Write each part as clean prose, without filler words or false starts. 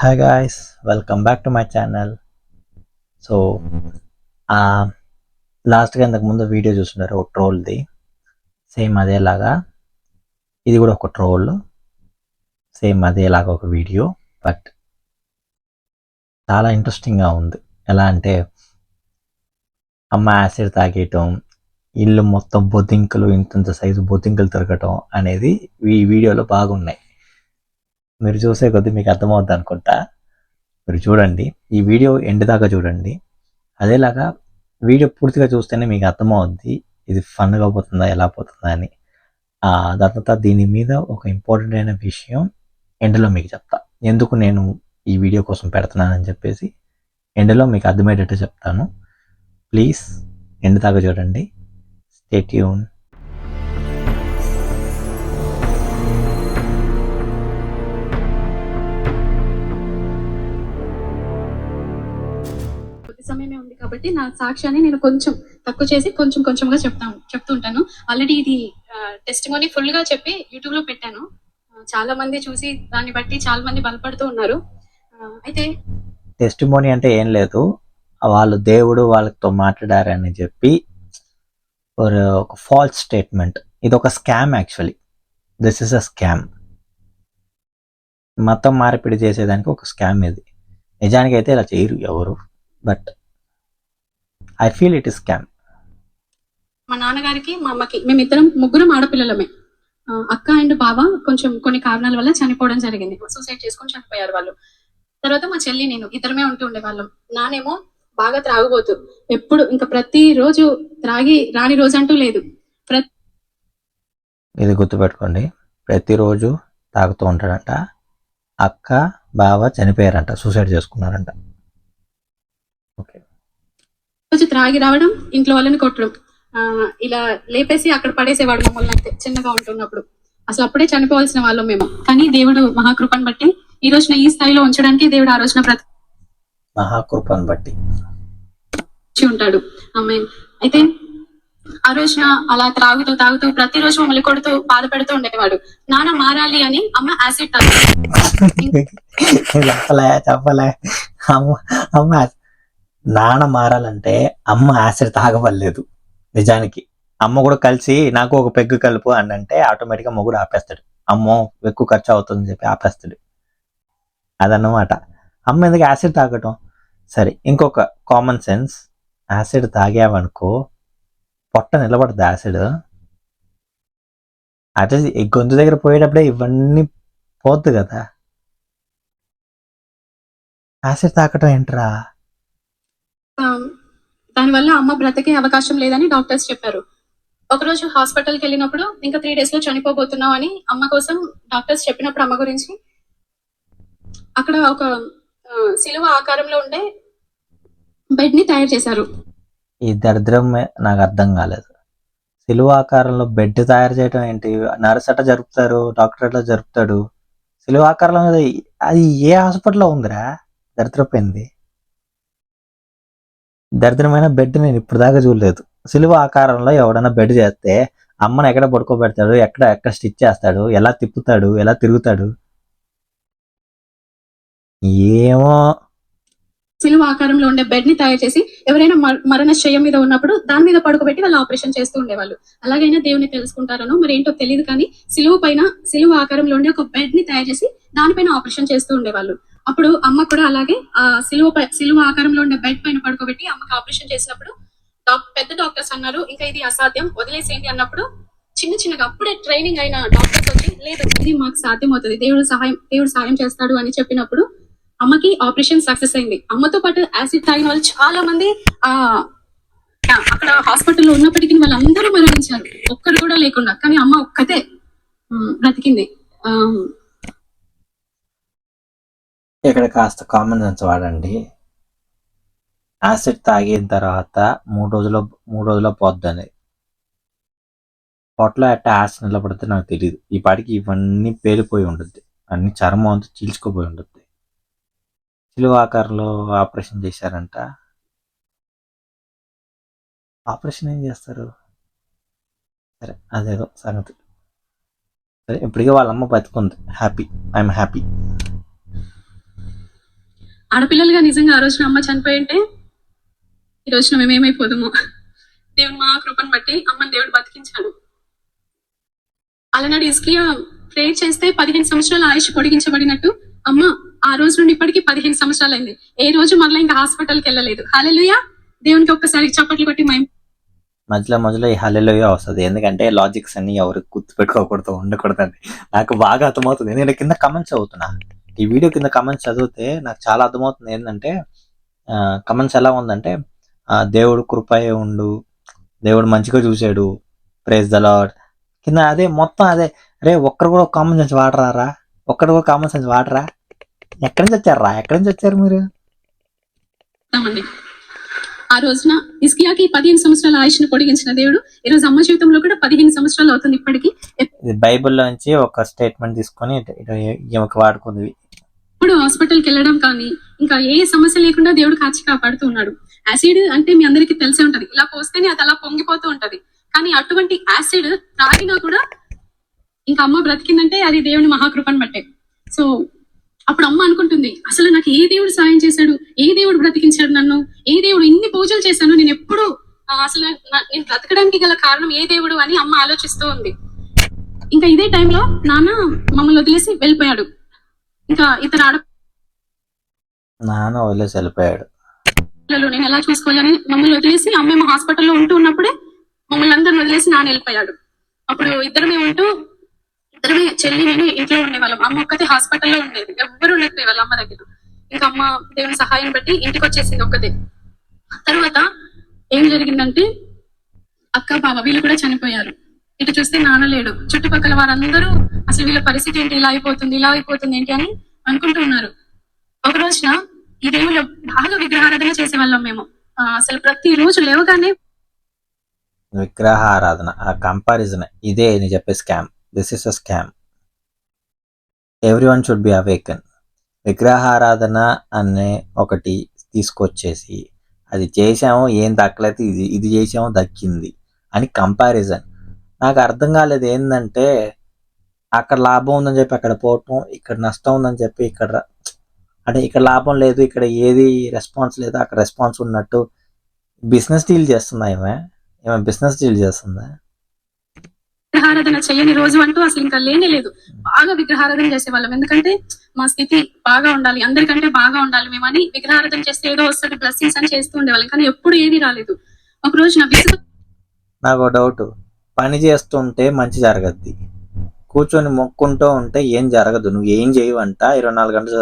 Hi guys, welcome back to my channel. So లాస్ట్గా ఇంతకుముందు video చూస్తున్నారు ఒక ట్రోల్ది. సేమ్ అదేలాగా ఇది కూడా ఒక ట్రోల్, సేమ్ అదేలాగా ఒక వీడియో. బట్ చాలా ఇంట్రెస్టింగ్గా ఉంది. ఎలా అంటే అమ్మ యాసిడ్ తాగేయటం, ఇల్లు మొత్తం బొద్దింకలు, ఇంత సైజు బొద్దింకలు తిరగటం అనేది ఈ వీడియోలో బాగున్నాయి. మీరు చూసే కొద్దీ మీకు అర్థమవుద్ది అనుకుంటా. మీరు చూడండి, ఈ వీడియో ఎండ్ దాకా చూడండి. అదేలాగా వీడియో పూర్తిగా చూస్తేనే మీకు అర్థమవుద్ది ఇది ఫన్గా పోతుందా ఎలా పోతుందా అని. దాని తర్వాత దీని మీద ఒక ఇంపార్టెంట్ అయిన విషయం ఎండ్లో మీకు చెప్తా, ఎందుకు నేను ఈ వీడియో కోసం పెడుతున్నానని చెప్పేసి ఎండ్లో మీకు అర్థమయ్యేటట్టు చెప్తాను. ప్లీజ్ ఎండ్ దాకా చూడండి. Stay tune. సమయమే ఉంది కాబట్టి నా సాక్ష్యాన్ని నేను కొంచెం తక్కువ చేసి కొంచెంగా చెప్తుంటాను. ఆల్రెడీ ఇది టెస్టిమోనీ ఫుల్ గా చెప్పి యూట్యూబ్ లో పెట్టాను. చాలా మంది చూసి దాన్ని బట్టి చాలా మంది బలపడుతూ ఉన్నారు. అయితే టెస్టిమోనీ అంటే ఏం లేదు, వాళ్ళు దేవుడు వాళ్ళతో మాట్లాడారని చెప్పి ఒక ఫాల్స్ స్టేట్మెంట్. ఇది ఒక scam. Actually this is a scam. మతం మార్పిడి చేసేదానికి ఒక స్కామ్ ఇది. నిజానికి అయితే ఇలా చేయరు ఎవరు, but I feel it is scam. మా నాన్నగారికి మా అమ్మకి మేమిద్దరం ముగ్గురం ఆడపిల్లలమే. అక్క అండ్ బావ కొంచెం కొన్ని కారణాల వల్ల చనిపోవడం జరిగింది. సూసైడ్ చేసుకొని చనిపోయారు వాళ్ళు. తర్వాత మా చెల్లి నేను ఇద్దరమే ఉంటూ ఉండేవాళ్ళం. నానేమో బాగా త్రాగుబోతు. ఎప్పుడు ఇంకా ప్రతి రోజు త్రాగి రాని రోజు అంటూ లేదు. ఇది గుర్తుపెట్టుకోండి, ప్రతిరోజు తాగుతూ ఉంటాడంట. అక్క బావ చనిపోయారంట, సూసైడ్ చేసుకున్నారంట. ఓకే. రోజు త్రాగి రావడం, ఇంట్లో వాళ్ళని కొట్టడం, ఇలా లేపేసి అక్కడ పడేసేవాడు మమ్మల్ని. అయితే చిన్నగా ఉంటున్నప్పుడు అసలు అప్పుడే చనిపోవాల్సిన వాళ్ళం మేము. కానీ దేవుడు మహాకృపను బట్టి ఈ రోజున ఈ స్థాయిలో ఉంచడానికి దేవుడు ఆ రోజున మహాకృపను బట్టి ఉంటాడు. ఆమేన్. అయితే ఆ రోజున అలా తాగుతూ ప్రతిరోజు మమ్మల్ని కొడుతూ బాధ పెడుతూ ఉండేవాడు. నాన్న మారాలి అని అమ్మ యాసిడ్ చెప్పలే. అమ్మ నాన్న మారాలంటే అమ్మ యాసిడ్ తాగవలేదు. నిజానికి అమ్మ కూడా కలిసి నాకు ఒక పెగ్గు కలుపు అని అంటే ఆటోమేటిక్గా మొగుడు ఆపేస్తాడు. అమ్మో ఎక్కువ ఖర్చు అవుతుందని చెప్పి ఆపేస్తాడు. అదన్నమాట. అమ్మ ఎందుకు యాసిడ్ తాగటం? సరే, ఇంకొక కామన్ సెన్స్, యాసిడ్ తాగావనుకో పొట్ట నిలబడదు. యాసిడ్ అటే గొంతు దగ్గర పోయేటప్పుడే ఇవన్నీ పోద్దు కదా. యాసిడ్ తాగటం ఏంట్రా? దానివల్ల అమ్మ బ్రతికే అవకాశం లేదని డాక్టర్స్ చెప్పారు. ఒకరోజు హాస్పిటల్కి వెళ్ళినప్పుడు ఇంకా 3 days లో చనిపోబోతున్నావు అని అమ్మ కోసం డాక్టర్స్ చెప్పినప్పుడు అమ్మ గురించి అక్కడ ఒక సిలువ ఆకారంలో ఉండే బెడ్ ని తయారు చేశారు. ఈ దరిద్రం నాకు అర్థం కాలేదు. సిలువ ఆకారంలో బెడ్ తయారు చేయడం ఏంటి? నర్స్ అట్లా జరుపుతారు, డాక్టర్ అట్లా జరుపుతాడు. సిలువ ఆకారంలో అది ఏ హాస్పిటల్లో ఉందిరా? దరిద్రపోయింది. దరిద్రమైన బెడ్ నేను ఇప్పుడు దాకా చూడలేదు. సిలువ ఆకారంలో ఎవడన్నా బెడ్ చేస్తే అమ్మను ఎక్కడ పడుకోబెడతాడు, ఎక్కడ స్టిచ్ చేస్తాడు, ఎలా తిప్పుతాడు, ఎలా తిరుగుతాడు, ఏమో. సిలువ ఆకారంలో ఉండే బెడ్ ని తయారు చేసి ఎవరైనా మరణ శయ్య మీద ఉన్నప్పుడు దాని మీద పడుకోబెట్టి వాళ్ళు ఆపరేషన్ చేస్తూ ఉండేవాళ్ళు. అలాగైనా దేవుని తెలుసుకుంటారనో మరి ఏంటో తెలియదు, కానీ సిలువ ఆకారంలో ఉండే ఒక బెడ్ ని తయారు చేసి దానిపైన ఆపరేషన్ చేస్తూ ఉండేవాళ్ళు. అప్పుడు అమ్మ కూడా అలాగే ఆ సిలువ ఆకారంలో ఉండే బెడ్ పైన పడుకోబెట్టి అమ్మకి ఆపరేషన్ చేసినప్పుడు పెద్ద డాక్టర్స్ అన్నారు ఇంకా ఇది అసాధ్యం, వదిలేసేయండి అన్నప్పుడు చిన్నగా అప్పుడే ట్రైనింగ్ అయిన డాక్టర్స్ వచ్చి లేదు ఇది మాకు సాధ్యం అవుతుంది, దేవుడు సాయం చేస్తాడు అని చెప్పినప్పుడు అమ్మకి ఆపరేషన్ సక్సెస్ అయింది. అమ్మతో పాటు యాసిడ్ తాగిన వాళ్ళు చాలా మంది అక్కడ హాస్పిటల్లో ఉన్నప్పటికీ వాళ్ళందరూ మరణించారు, ఒక్కరు కూడా లేకుండా. కానీ అమ్మ ఒక్కతే బ్రతికింది. ఇక్కడ కాస్త కామన్ సెన్స్ వాడండి. యాసిడ్ తాగిన తర్వాత 3 రోజుల్లో పోద్దని. పొట్టలో ఎట్ట యాసిడ్ నిలబడితే నాకు తెలియదు. ఈ పాటికి ఇవన్నీ పేలిపోయి ఉంటుంది, అన్ని చర్మం అంతా చీల్చుకోపోయి ఉంటుంది. సిలువ ఆకారంలో ఆపరేషన్ చేశారంట. ఆపరేషన్ ఏం చేస్తారు? సరే, అదేదో సంగతి. సరే, ఇప్పటికే వాళ్ళమ్మ బతుకుంది. Happy, I'm happy. ఆడపిల్లలుగా నిజంగా ఆ రోజున అమ్మ చనిపోయి ఉంటే ఈ రోజున మేము ఏమైపోదుము. దేవుడు మా కృపను బట్టి అమ్మని దేవుడు బతికించాడు. అలనాడు హిజ్కియా ప్రేయర్ చేస్తే 15 సంవత్సరాల ఆయుష్ పొడిగించబడినట్టు అమ్మ ఆ రోజు నుండి ఇప్పటికి 15 సంవత్సరాలైంది. ఏ రోజు మరలా ఇంకా హాస్పిటల్కి వెళ్ళలేదు. హల్లెలూయా. దేవునికి ఒక్కసారి చప్పట్లు కొట్టి మధ్యలో ఈ హల్లెలూయా వస్తుంది. ఎందుకంటే లాజిక్స్ అన్ని ఎవరు గుర్తు పెట్టుకోకూడదు, ఉండకూడదండి. నాకు బాగా అర్థమవుతుంది. నేను కింద కమెంట్స్ చదువుతున్నా. ఈ వీడియో కింద కమెంట్స్ చదివితే నాకు చాలా అర్థమవుతుంది. ఏంటంటే కమెంట్స్ ఎలా ఉందంటే దేవుడు కృపయే ఉండు, దేవుడు మంచిగా చూశాడు, ప్రైజ్ ద లార్డ్ కింద అదే మొత్తం అదే. రే ఒక్కరు కూడా కామన్ సెన్స్ వాడరారా, ఒక్కరు కూడా కామన్ సెన్స్ వాడరా. ఎక్కడి నుంచి వచ్చారా, ఎక్కడి నుంచి వచ్చారు మీరు? ఆ రోజున హిజ్కియాకి 15 సంవత్సరాల ఆయుష్ను పొడిగించిన దేవుడు ఈ రోజు అమ్మ జీవితంలో కూడా 15 సంవత్సరాలు అవుతుంది ఇప్పటికి. బైబిల్లో నుంచి ఒక స్టేట్మెంట్ తీసుకొని వాడుకుంది. ఇప్పుడు హాస్పిటల్కి వెళ్ళడం కానీ ఇంకా ఏ సమస్య లేకుండా దేవుడు కాచి కాపాడుతూ ఉన్నాడు. యాసిడ్ అంటే మీ అందరికీ తెలిసే ఉంటది, ఇలా పోస్తేనే అది అలా పొంగిపోతూ ఉంటది. కానీ అటువంటి యాసిడ్ తాగినా కూడా ఇంకా అమ్మ బ్రతికిందంటే అది దేవుని మహాకృపను బట్టే. సో అప్పుడు అమ్మ అనుకుంటుంది, అసలు నాకు ఏ దేవుడు సాయం చేశాడు, ఏ దేవుడు బ్రతికించాడు నన్ను, ఏ దేవుడు ఇన్ని పూజలు చేశాను, నేను ఎప్పుడు అసలు నేను బ్రతకడానికి గల కారణం ఏ దేవుడు అని అమ్మ ఆలోచిస్తూ ఉంది. ఇంకా ఇదే టైంలో నాన్న మమ్మల్ని వదిలేసి వెళ్ళిపోయాడు. ఇంకా ఇతర నాన్న వదిలేసి వెళ్ళిపోయాడు. నేను ఎలా చూసుకోవాలని మమ్మల్ని వదిలేసి అమ్మేమో హాస్పిటల్లో ఉంటూ ఉన్నప్పుడే మమ్మల్ని అందరిని వదిలేసి నాన్న వెళ్ళిపోయాడు. అప్పుడు ఇద్దరమే చెల్లి నేను ఇంట్లో ఉండేవాళ్ళం. అమ్మ ఒక్కతే హాస్పిటల్లో ఉండేది, ఎవ్వరూ ఉండకపోయే వాళ్ళ అమ్మ దగ్గర. ఇంకా అమ్మ దేవుని సహాయం బట్టి ఇంటికి వచ్చేసింది ఒక్కతే. తర్వాత ఏం జరిగిందంటే అక్క బావ వీళ్ళు కూడా చనిపోయారు. ఇటు చూస్తే నాన్న లేడు. చుట్టుపక్కల వారందరూ అసలు వీళ్ళ పరిస్థితి ఏంటి, ఇలా అయిపోతుంది ఏంటి అని అనుకుంటూ ఉన్నారు. ఒక రోజున ఈ దేవుళ్ళు బాగా విగ్రహారాధన చేసేవాళ్ళం మేము. అసలు ప్రతి రోజు లేవగానే విగ్రహారాధన, ఆ కంపారిజన్ ఇదే నేను చెప్పే scam. This is a scam. Everyone should be awaken. విగ్రహారాధన అనే ఒకటి తీసుకొచ్చేసి అది చేసాము ఏం దక్కలేదు, ఇది చేసాము దక్కింది అని కంపారిజన్. నాకు అర్థం కాలేదు ఏంటంటే అక్కడ లాభం ఉందని చెప్పి అక్కడ పోవటం, ఇక్కడ నష్టం ఉందని చెప్పి ఇక్కడ లాభం లేదు, ఇక్కడ ఏది రెస్పాన్స్ లేదు, అక్కడ రెస్పాన్స్ ఉన్నట్టు బిజినెస్ డీల్ చేస్తుందా ఏమే బిజినెస్ డీల్ చేస్తుందా? విగ్రహారాధన చేయని రోజు అంటూ అసలు ఇంకా లేనే లేదు. బాగా విగ్రహారాధన చేసేవాళ్ళం. ఎందుకంటే మా స్థితి బాగా ఉండాలి, అందరికంటే బాగా ఉండాలి మేమని విగ్రహారాధన చేస్తే ఏదో వస్తుంది బ్లెస్సింగ్స్ అని చేస్తూ ఉండేవాళ్ళం. కానీ ఎప్పుడు ఏది రాలేదు. ఒక రోజు నాకు డౌట్, పని చేస్తుంటే మంచి జరగద్ది, కూర్చొని మొక్కుంటూ ఉంటే ఏం జరగదు. నువ్వు ఏం చేయవంట, 24 గంటలు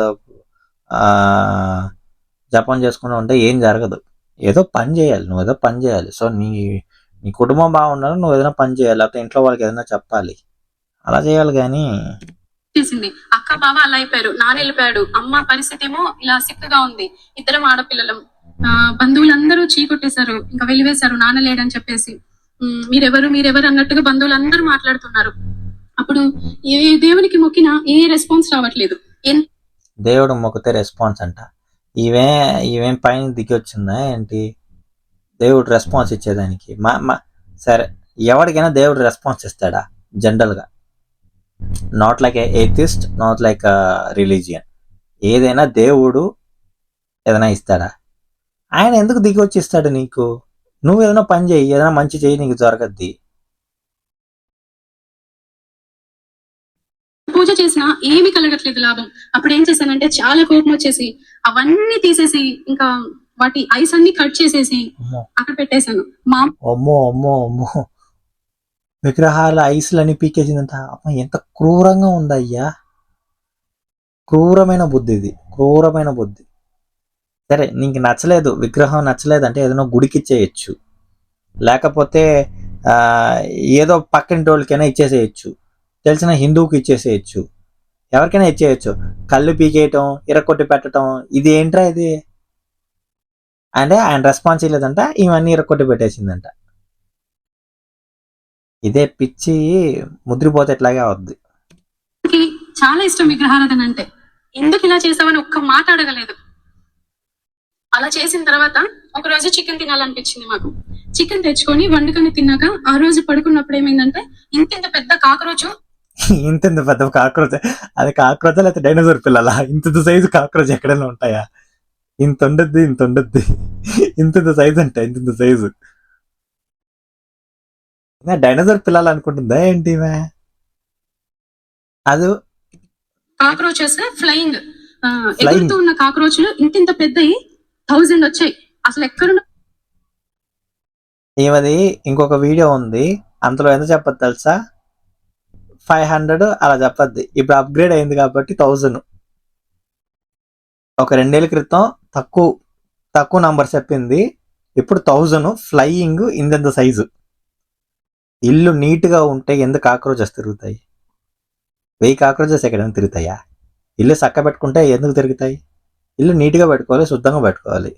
జపం చేసుకుంటూ ఉంటే ఏం జరగదు. ఏదో పని చేయాలి, నువ్వు ఏదో పని చేయాలి. సో నీ కుటుంబం బాగుండాలి, నువ్వు ఏదైనా పని చేయాలి, లేకపోతే ఇంట్లో వాళ్ళకి ఏదైనా చెప్పాలి, అలా చేయాలి. కానీ చేసింది అక్క బావ అలా అయిపోయారు, నాన్న వెళ్ళిపోయాడు. అమ్మ పరిస్థితి ఏమో ఇలా సిక్కుగా ఉంది. ఇద్దరం ఆడపిల్లలం. బంధువులందరూ చీకొట్టేశారు, ఇంకా వెలివేశారు నాన్న లేడని చెప్పేసి. మీరెవరు అన్నట్టుగా బంధువులందరూ మాట్లాడుతున్నారు. అప్పుడు ఏ దేవునికి మొక్కినా ఏ రెస్పాన్స్ రావట్లేదు. దేవుడు మొక్కితే రెస్పాన్స్ అంట. ఈవేం పైన దిగి వచ్చిందా ఏంటి దేవుడు రెస్పాన్స్ ఇచ్చేదానికి? సరే, ఎవరికైనా దేవుడు రెస్పాన్స్ ఇస్తాడా జనరల్గా? Not like atheist, not like religion. ఏదైనా దేవుడు ఏదైనా ఇస్తాడా? ఆయన ఎందుకు దిగి వచ్చి ఇస్తాడు నీకు? నువ్వు ఏదైనా పని చేయి, ఏదైనా మంచి చేయి, నీకు దొరకద్ది. పూజ చేసినా ఏమి కలగట్లేదు లాభం. అప్పుడు ఏం చేశానంటే చాలా కోపం వచ్చేసి అవన్నీ తీసేసి ఇంకా వాటి ఐస్ అన్ని కట్ చేసేసి అక్కడ పెట్టేశాను. అమ్మో విగ్రహాల ఐస్లని పీకేసిందంట. ఎంత క్రూరంగా ఉందయ్యా, క్రూరమైన బుద్ధి ఇది, క్రూరమైన బుద్ధి. సరే, నీకు నచ్చలేదు, విగ్రహం నచ్చలేదు అంటే ఏదైనా గుడికి ఇచ్చేయచ్చు, లేకపోతే ఏదో పక్కన వాళ్ళకైనా ఇచ్చేసేయచ్చు, తెలిసిన హిందువుకి ఇచ్చేసేయచ్చు, ఎవరికైనా ఇచ్చేయచ్చు. కళ్ళు పీకేయటం, ఇరక్కొట్టి పెట్టడం, ఇది ఏంట్రా ఇది అంటే ఆయన రెస్పాన్స్ ఇవ్వలేదంట, ఇవన్నీ ఇరక్కొట్టి పెట్టేసిందంట. ఇదే పిచ్చి ముద్రిపోతే ఎట్లాగే అవుద్ది. చాలా ఇష్టం విగ్రహారాధన అంటే. ఎందుకు ఇలా చేసావని ఒక్క మాట అడగలేదు. అలా చేసిన తర్వాత ఒక రోజు చికెన్ తినాలనిపించింది మాకు. చికెన్ తెచ్చుకొని వండుకొని తిన్నాక ఆ రోజు పడుకున్నప్పుడు ఏమైందంటే ఇంత పెద్ద కాక్రోచ్. ఇంత పెద్ద కాక్రోచ్? అది కాక్రోచ్ లేకపోతే డైనోసార్ పిల్లలా? ఇంత సైజు కాక్రోచ్ ఎక్కడైనా ఉంటాయా? ఇంత ఉండద్ది, ఇంత ఉండద్ది, ఇంత సైజు అంట, ఇంత సైజు. డైనోసార్ పిల్లలు అనుకుంటుందా ఏంటి ఈమె? అది కాక్రోచెస్ ఫ్లయింగ్ ఫ్లయింగ్ ఎగురుతూ ఉన్న కాక్రోచ్లు ఇంత పెద్దయి 1000 వచ్చాయి. అసలు ఎక్కడ ఏమది ఇంకొక వీడియో ఉంది, అంతలో ఎంత చెప్పదు తెలుసా? 500 అలా చెప్పద్ది. ఇప్పుడు అప్గ్రేడ్ అయింది కాబట్టి 1000. ఒక 2 ఏళ్ల క్రితం తక్కువ నంబర్ చెప్పింది, ఇప్పుడు 1000 ఫ్లయింగ్ ఇంత సైజు. ఇల్లు నీట్ గా ఉంటే ఎందుకు కాక్రోచెస్ తిరుగుతాయి? 1000 కాక్రోచెస్ ఎక్కడైనా తిరుగుతాయా? ఇల్లు చక్క పెట్టుకుంటే ఎందుకు తిరుగుతాయి? ఇల్లు నీట్ గా పెట్టుకోవాలి, శుద్ధంగా పెట్టుకోవాలి.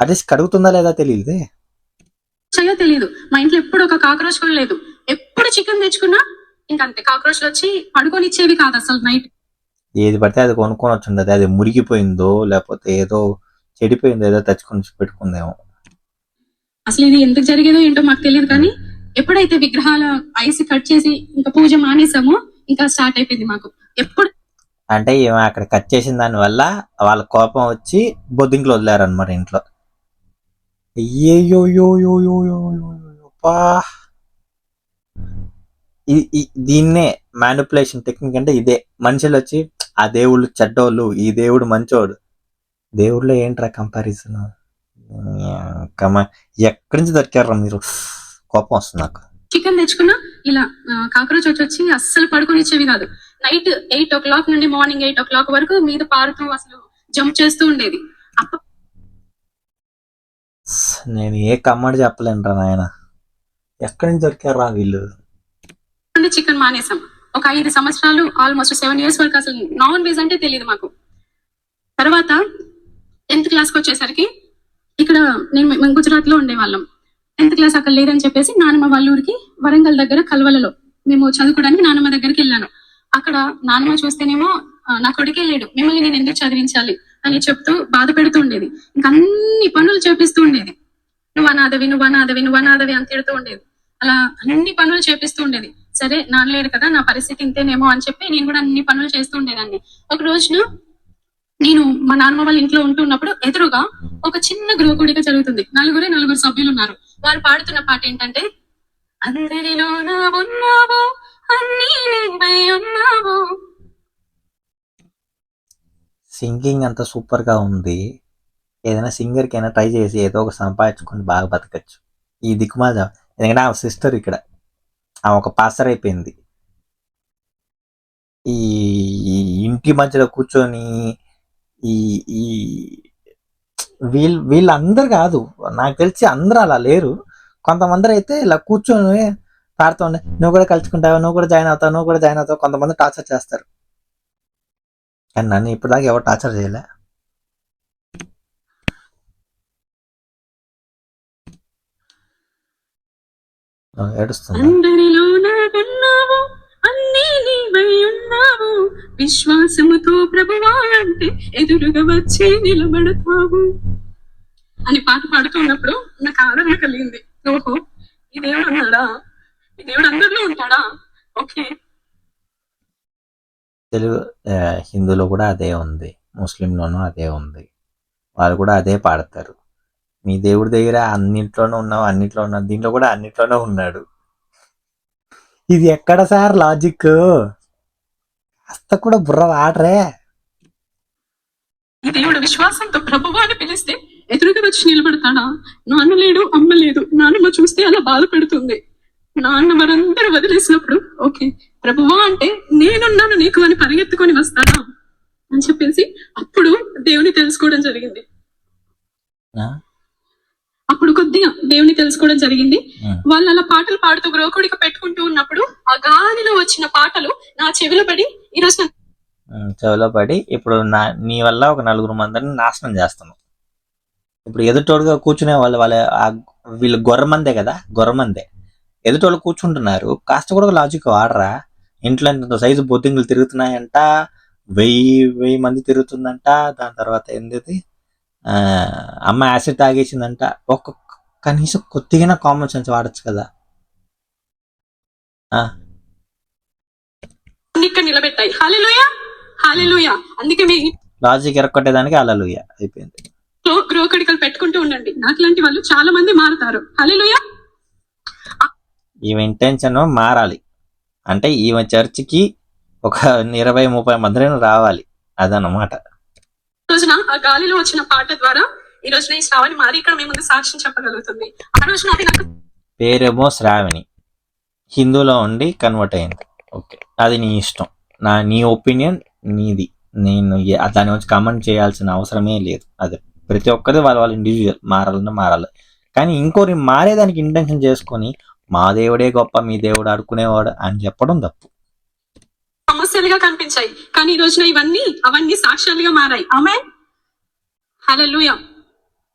అట్లీస్ట్ కడుగుతుందా లేదా తెలియదే. వచ్చాయో తెలియదు. మా ఇంట్లో ఎప్పుడు ఒక కాక్రోచ్ కూడా లేదు. ఎప్పుడు చికెన్ తెచ్చుకున్నా ఇంకంతే, కాక్రోచ్లు వచ్చి పడుకొని ఇచ్చేవి కాదు అసలు నైట్. ఏది పడితే అది కొనుక్కొని వచ్చిండదు, అది మురిగిపోయిందో లేకపోతే ఏదో చెడిపోయిందో, ఏదో తెచ్చుకొని పెట్టుకుందేమో. అసలు ఇది ఎందుకు జరిగేదో ఏంటో మాకు తెలియదు, కానీ ఎప్పుడైతే విగ్రహాల ఐస్ కట్ చేసి ఇంకా పూజ మానేసామో ఇంకా స్టార్ట్ అయిపోయింది మాకు. ఎప్పుడు అంటే ఏమో అక్కడ కట్ చేసిన దాని వల్ల వాళ్ళ కోపం వచ్చి బొద్దింకలు వదిలేరనమాట ఇంట్లో. దీన్నే మ్యానిపులేషన్ టెక్నిక్ అంటే ఇదే. మనుషులు వచ్చి ఆ దేవుళ్ళు చెడ్డోళ్ళు, ఈ దేవుడు మంచోడు. దేవుళ్ళో ఏంట్రా కంపారిజన్? ఎక్కడి నుంచి దొరికారా మీరు? కోపం వస్తుంది నాకు. చికెన్ తెచ్చుకున్నా ఇలా కాక్రోచ్ వచ్చి అస్సలు పడుకొని ఇచ్చేవి కాదు. నైట్ 8 o'clock నుండి మార్నింగ్ 8 o'clock వరకు మీద పారుతూ అసలు జంప్ చేస్తూ ఉండేది. నేను ఏ కమ్మడి చెప్పలేనురా నాయన, ఎక్కడి నుంచి దొరికారా వీళ్ళు? చికెన్ మానేసాం. ఒక 5 సంవత్సరాలు, ఆల్మోస్ట్ 7 years వరకు అసలు నాన్ వెజ్ అంటే తెలియదు మాకు. తర్వాత 10th class కి వచ్చేసరికి ఇక్కడ మేము గుజరాత్ లో ఉండేవాళ్ళం. 10th class అక్కడ లేదని చెప్పేసి నానమ్మ వాళ్ళ ఊరికి వరంగల్ దగ్గర కల్వలలో మేము చదువుకోవడానికి నానమ్మ దగ్గరికి వెళ్ళాను. అక్కడ నానమ్మ చూస్తేనేమో నా కొడుకే లేడు, మిమ్మల్ని నేను ఎందుకు చదివించాలి అని చెప్తూ బాధ పెడుతూ ఉండేది. ఇంకా అన్ని పనులు చేపిస్తూ ఉండేది. నువ్వు అనాథవి అని తిడుతూ ఉండేది. అలా అన్ని పనులు చేపిస్తూ ఉండేది. సరే నాన్నలేడు కదా, నా పరిస్థితి ఇంతేనేమో అని చెప్పి నేను కూడా అన్ని పనులు చేస్తూ ఉండేదాన్ని. ఒక రోజున నేను మా నాన్నమ్మ వాళ్ళ ఇంట్లో ఉంటున్నప్పుడు ఎదురుగా ఒక చిన్న గృహకూడిక జరుగుతుంది. నలుగురు సభ్యులు ఉన్నారు. వారు పాడుతున్న పాట ఏంటంటే, అందరిలో ఉన్నావు అన్నీ నీవై ఉన్నావు. సింగింగ్ అంత సూపర్ గా ఉంది. ఏదైనా సింగర్ కైనా ట్రై చేసి ఏదో ఒక సంపాదించుకొని బాగా బతకచ్చు. ఈ దిక్కుమాల ఎందుకంటే ఆ సిస్టర్ ఇక్కడ ఆమె ఒక పాస్టర్ అయిపోయింది. ఈ ఇంటి మధ్యలో కూర్చొని ఈ ఈ వీళ్ళందరూ కాదు, నాకు తెలిసి అందరూ అలా లేరు. కొంతమంది అయితే ఇలా కూర్చొని పాడుతుండే, నువ్వు కూడా కలుసుకుంటావు, నువ్వు కూడా జాయిన్ అవుతావు. కొంతమంది టార్చర్ చేస్తారు, కానీ నన్ను ఇప్పటిదాకా ఎవరు టార్చర్ చేయలే. ఏడుస్తుంది. విశ్వాసముతో ప్రభువా అంటే ఎదురుగా వచ్చి నిలబడతావు అని పాట పాడుతున్నప్పుడు నాకు ఆదరణ కలిగింది. ఓహో, ఈ దేవుడు ఉన్నాడా, ఈ దేవుడు అందరిలో ఉంటాడా. ఓకే, తెలుగు హిందూలో కూడా అదే ఉంది, ముస్లింలోనూ అదే ఉంది, వాళ్ళు కూడా అదే పాడతారు. మీ దేవుడి దగ్గర అన్నింట్లోనూ ఉన్నావు, దీంట్లో కూడా అన్నింట్లోనూ ఉన్నాడు. ఇది ఎక్కడ సార్ లాజిక్? కాస్త కూడా బుర్ర వాడరే. ఈ దేవుడు విశ్వాసంతో ప్రభువా అని పిలిస్తే ఎదురుగా వచ్చి నిలబడతాడా? నాన్న లేడు, అమ్మ లేదు, నాన్నమ్మ చూస్తే అలా బాధపెడుతుంది. నాన్న వారందరూ వదిలేసినప్పుడు ఓకే ప్రభువా అంటే నేనున్నాను నీకు అని పరిగెత్తుకొని వస్తాడా అని చెప్పేసి అప్పుడు దేవుని తెలుసుకోవడం జరిగింది. అప్పుడు కొద్దిగా దేవుని తెలుసుకోవడం జరిగింది. వాళ్ళు అలా పాటలు పాడుతూ గృహకుడిక పెట్టుకుంటూ ఉన్నప్పుడు ఆ గాలిలో వచ్చిన పాటలు నా చెవిలో పడి ఈరోజు ఇప్పుడు నీ వల్ల ఒక 4 మందిని నాశనం చేస్తున్నావు. ఇప్పుడు ఎదుటోడుగా కూర్చునే వీళ్ళు గొర్రెమందే కదా, ఎదుటోళ్ళు కూర్చుంటున్నారు. కాస్త కూడా లాజిక్ వాడరా. ఇంట్లో ఇంత సైజు బొద్దింగులు తిరుగుతున్నాయంట, 1000 మంది తిరుగుతుందంట. దాని తర్వాత ఏంది, అమ్మ యాసిడ్ తాగేసిందంట. కనీసం కొద్దిగా కామన్ సెన్స్ వాడచ్చు కదా. నిలబెట్టాయి. హల్లెలూయా హల్లెలూయా. అందుకే మీ లాజిక్ ఎరగొట్టేదానికి హల్లెలూయా అయిపోయింది. గృహకడికలు పెట్టుకుంటూ ఉండండి. నాకులాంటి వాళ్ళు చాలా మంది మారుతారు. హల్లెలూయా. ఈమె ఇంటెన్షన్ మారాలి అంటే ఈమె చర్చికి ఒక 20-30 మందిని రావాలి, అదన్నమాట. రోజున ఆ గాలిలో వచ్చిన పాట ద్వారా ఈ రోజున ఈ శ్రావణి మారి ఇక్కడ మీ ముందు సాక్ష్యం చెప్పగలుగుతుంది. ఆ రోజున అది నాకు పేరేమో శ్రావణి, హిందూలో ఉండి కన్వర్ట్ అయింది. ఓకే, అది నీ ఇష్టం, నీ ఒపీనియన్ నీది. నేను దాని గురించి కమెంట్ చేయాల్సిన అవసరమే లేదు. అది ప్రతి ఒక్కరి వాళ్ళ ఇండివిజువల్, మారాలి. కానీ ఇంకోరి మారేదానికి ఇంటెన్షన్ చేసుకొని మా దేవుడే గొప్ప, మీ దేవుడు ఆడుకునేవాడు అని చెప్పడం తప్పు. సమస్యలుగా కనిపించాయి, కానీ ఈ రోజున అవన్నీ సాక్ష్యాలుగా మారాయి. ఆమేన్, హల్లెలూయా.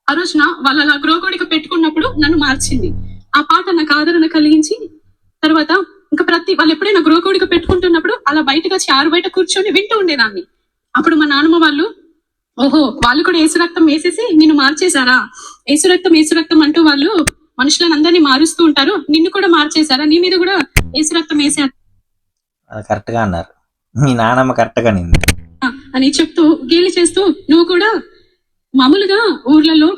ఆ రోజున వాళ్ళ అలా గృహకోడిక పెట్టుకున్నప్పుడు నన్ను మార్చింది. ఆ పాట నాకు ఆదరణ కలిగించి తర్వాత ఇంకా వాళ్ళు ఎప్పుడైనా గృహకోడిక పెట్టుకుంటున్నప్పుడు అలా బయటకు వచ్చి ఆరు బయట కూర్చొని వింటూ ఉండేదాన్ని. అప్పుడు మా నాన్నమ్మ వాళ్ళు, ఓహో వాళ్ళు కూడా యేసు రక్తం వేసేసి నిన్ను మార్చేశారా, యేసు రక్తం అంటూ వాళ్ళు మనుషులను అందరినీ మారుస్తూ ఉంటారు, నిన్ను కూడా మార్చేశారా, నీ మీద కూడా యేసు రక్తం వేసారు కరెక్ట్ గా అన్నారు. మీ నాన్నమ్మ కరెక్ట్ గా నింది అని చెప్తూ గేలి చేస్తూ నువ్వు కూడా మామూలుగా ఊర్లలో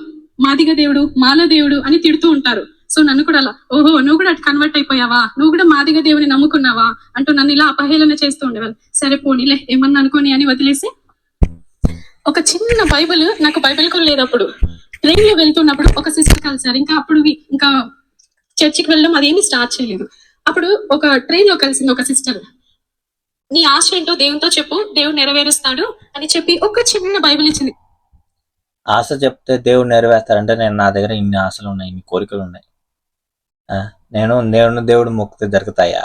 మాదిగ దేవుడు, మాల దేవుడు అని తిడుతూ ఉంటారు. సో నన్ను కూడా అలా, ఓహో నువ్వు కూడా అటు కన్వర్ట్ అయిపోయావా, నువ్వు కూడా మాదిగ దేవుని నమ్ముకున్నావా అంటూ నన్ను ఇలా అపహేళన చేస్తూ ఉండేవాళ్ళు. సరే పోనీలే ఏమన్నా అనుకోని అని వదిలేసి ఒక చిన్న బైబిల్, నాకు బైబిల్ కూడా లేదు. అప్పుడు ట్రైన్ లో వెళ్తున్నప్పుడు ఒక సిస్టర్ కలిసారు. ఇంకా చర్చికి వెళ్ళడం అదేమి స్టార్ట్ చేయలేదు. అప్పుడు ఒక ట్రైన్ లో కలిసింది ఒక సిస్టర్. నీ ఆశ ఏంటో దేవునితో చెప్పు, దేవుడు నెరవేరుస్తాడు అని చెప్పి ఒక చిన్న బైబిల్ ఇచ్చింది. ఆశ చెప్తే దేవుడు నెరవేరుస్తారంటే నా దగ్గర ఇన్ని ఆశలు ఉన్నాయి, ఇన్ని కోరికలు ఉన్నాయి. దేవుడు మొక్కితే జరుగుతాయా?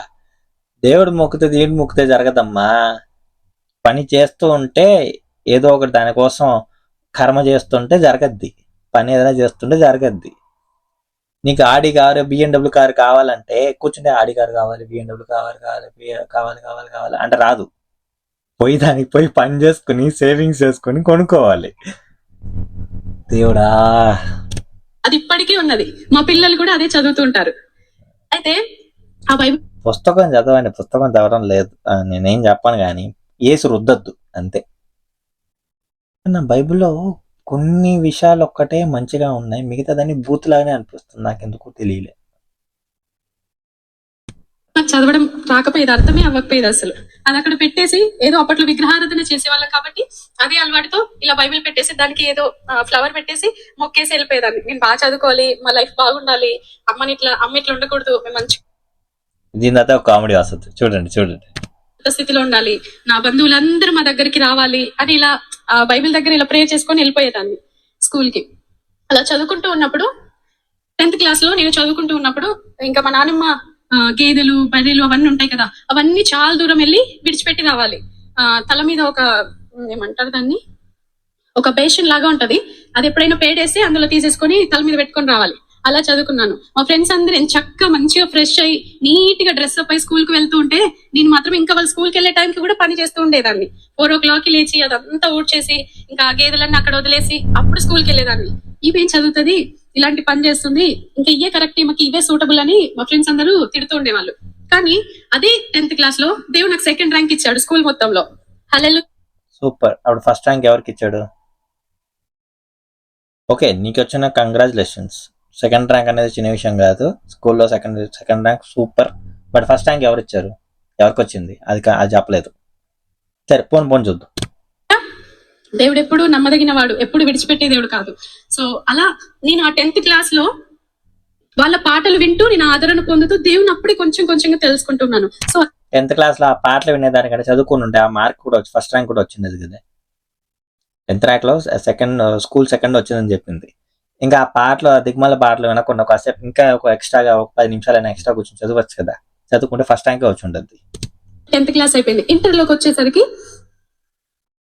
దేవుడు మొక్కితే దేవుడు మొక్కితే జరగదమ్మా. పని చేస్తూ ఉంటే ఏదో ఒకటి దానికోసం కర్మ చేస్తుంటే జరగద్ది, పని ఏదైనా చేస్తుంటే జరగద్ది. నీకు ఆడి కారు, BMW కారు కావాలంటే కూర్చుంటే ఆడి కారు కావాలి, BMW కావాలి అంటే రాదు. దానికి పోయి పని చేసుకుని సేవింగ్స్ చేసుకుని కొనుక్కోవాలి. దేవుడా, అది ఇప్పటికీ ఉన్నది. మా పిల్లలు కూడా అదే చదువుతుంటారు. అయితే ఆ బైబిల్ పుస్తకం చదవండి, పుస్తకం చదవడం లేదు నేనేం చెప్పను, కానీ యేసు రుద్దద్దు అంతే. నా బైబిల్లో కొన్ని విషయాలు ఒక్కటే మంచిగా ఉన్నాయి, మిగతాదాన్ని బూతులాగానే అనిపిస్తుంది. నాకెందుకు తెలియలే. నాకు చదవడం రాకపోయేది, అర్థమే అవ్వకపోయేది అసలు. అది అక్కడ పెట్టేసి ఏదో అప్పట్లో విగ్రహారాధన చేసేవాళ్ళం కాబట్టి అదే అలవాటుతో ఇలా బైబిల్ పెట్టేసి దానికి ఏదో ఫ్లవర్ పెట్టేసి మొక్కేసి వెళ్ళిపోయేదాన్ని. నేను బాగా చదువుకోవాలి, మా లైఫ్ బాగుండాలి, అమ్మ ఇట్లా ఉండకూడదు, మేము మంచి దీని తర్వాత ఒక కామెడీ వస్తుంది, చూడండి. స్థితిలో ఉండాలి, నా బంధువులందరూ మా దగ్గరికి రావాలి అని ఇలా బైబిల్ దగ్గర ఇలా ప్రేయర్ చేసుకొని వెళ్ళిపోయేదాన్ని స్కూల్ కి. అలా చదువుకుంటూ ఉన్నప్పుడు 10th క్లాస్ లో నేను చదువుకుంటూ ఉన్నప్పుడు ఇంకా మా నాన్నమ్మ గేదెలు, బర్రెలు అవన్నీ ఉంటాయి కదా, అవన్నీ చాలా దూరం వెళ్ళి విడిచిపెట్టి రావాలి. తల మీద ఒక ఏమంటారు దాన్ని, ఒక బేషన్ లాగా ఉంటది, అది ఎప్పుడైనా పేడేసి అందులో తీసేసుకొని తల మీద పెట్టుకొని రావాలి. అలా చదువుకున్నాను. మా ఫ్రెండ్స్ అందరూ చక్కగా మంచిగా ఫ్రెష్ అయ్యి నీట్ గా డ్రెస్ అప్ అయి స్కూల్ కి వెళ్తూ ఉంటే నేను మాత్రం ఇంకా వాళ్ళు స్కూల్ కి వెళ్ళే టైంకి కూడా పని చేస్తూ ఉండేదాన్ని. 4 o'clock కి లేచి అదంతా ఊడ్చేసి ఇంకా ఆ గేదెలన్నీ అక్కడ వదిలేసి అప్పుడు స్కూల్ కి వెళ్ళేదాన్ని. ఇవేం చదువుతుంది, ఇలాంటి పని చేస్తుంది, ఇంకా ఇవే కరెక్ట్, మాకు ఇవే సూటబుల్ అని మా ఫ్రెండ్స్ అందరూ తిడుతూ ఉండేవాళ్ళు. కానీ అదే 10th క్లాస్ లో దేవుడు నాకు 2nd ర్యాంక్ ఇచ్చాడు స్కూల్ మొత్తంలో. హల్లెలూయా, సూపర్. అప్పుడు ఫస్ట్ ర్యాంక్ ఎవరికి ఇచ్చాడు? ఓకే, నీకు వచ్చిన కంగ్రాచులేషన్స్. 2nd ర్యాంక్ అనేది చిన్న విషయం కాదు, స్కూల్లో second rank super. But first rank ఎవరు ఇచ్చారు, ఎవరికి వచ్చింది అది చెప్పలేదు. సరే పోను చూద్దాం. దేవుడు ఎప్పుడు నమ్మదగిన వాడు, ఎప్పుడు విడిచిపెట్టే దేవుడు కాదు. సో అలా నేను ఆ 10th క్లాస్ లో వాళ్ళ పాటలు వింటూ నేను ఆదరణ పొందుతూ దేవుని అప్పుడే కొంచెంగా తెలుసుకుంటున్నాను. సో 10th క్లాస్ లో ఆ పాటలు వినేదానికంటే చదువుకుని ఉంటే ఆ మార్క్ కూడా వచ్చి ఫస్ట్ ర్యాంక్ కూడా వచ్చింది కదా. 10th ర్యాంక్ లో స్కూల్ సెకండ్ వచ్చిందని చెప్పింది. ఇంకా ఆ పాటలు, దిగ్మల పాటలు వినకుండా కాసేపు ఇంకా ఒక ఎక్స్ట్రాగా ఒక 10 నిమిషాలైనా ఎక్స్ట్రా కూర్చొని చదవచ్చు కదా, చదువుకుంటే ఫస్ట్ ర్యాంక్ వచ్చి ఉంటుంది. 10th క్లాస్ అయిపోయింది. ఇంటర్ లోకి వచ్చేసరికి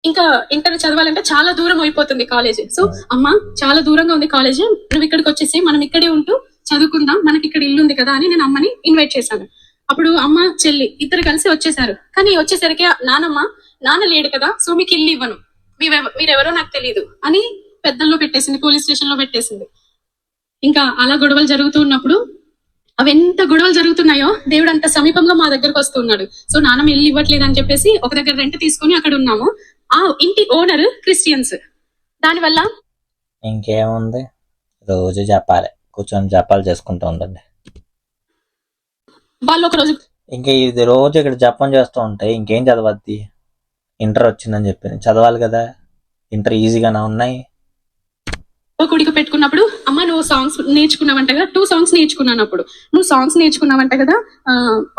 ఇంకా ఇంటర్ చదవాలంటే చాలా దూరం అయిపోతుంది కాలేజ్. సో అమ్మ చాలా దూరంగా ఉంది కాలేజ్, నువ్వు ఇక్కడికి వచ్చేసి మనం ఇక్కడే ఉంటూ చదువుకుందాం, మనకి ఇక్కడ ఇల్లు ఉంది కదా అని నేను అమ్మని ఇన్వైట్ చేశాను. అప్పుడు అమ్మ చెల్లి ఇద్దరు కలిసి వచ్చేసారు. కానీ వచ్చేసరికి నాన్న లేడు కదా, సో మీకు ఇల్లు ఇవ్వను, మీరెవరో నాకు తెలియదు అని పెద్దల్లో పెట్టేసింది, పోలీస్ స్టేషన్ లో పెట్టేసింది. ఇంకా అలా గొడవలు జరుగుతూ ఉన్నప్పుడు అవి ఎంత గొడవలు జరుగుతున్నాయో దేవుడు అంత సమీపంగా మా దగ్గరకు వస్తున్నాడు. సో నాన్నమ్మ ఇల్లు ఇవ్వట్లేదు అని చెప్పేసి ఒక దగ్గర రెంట్ తీసుకొని అక్కడ ఉన్నాము. ఆ ఇంటి ఓనర్ క్రిస్టియన్స్. దానివల్ల ఇంకేముంది, రోజు జపాలే, కూర్చొని జపాలు చేసుకుంటూ ఉండండి. వాళ్ళు ఒక రోజు ఇంకా ఇది రోజు ఇక్కడ జపం చేస్తూ ఉంటే ఇంకేం చదవద్ది? ఇంటర్ వచ్చిందని చెప్పింది, చదవాలి కదా. ఇంటర్ ఈజీగానే ఉన్నాయి. కుడిక పెట్టుకున్నప్పుడు అమ్మ నువ్వు సాంగ్స్ నేర్చుకున్నావంట కదా, 2 సాంగ్స్ నేర్చుకున్నాను. అప్పుడు నువ్వు సాంగ్స్ నేర్చుకున్నావంట కదా,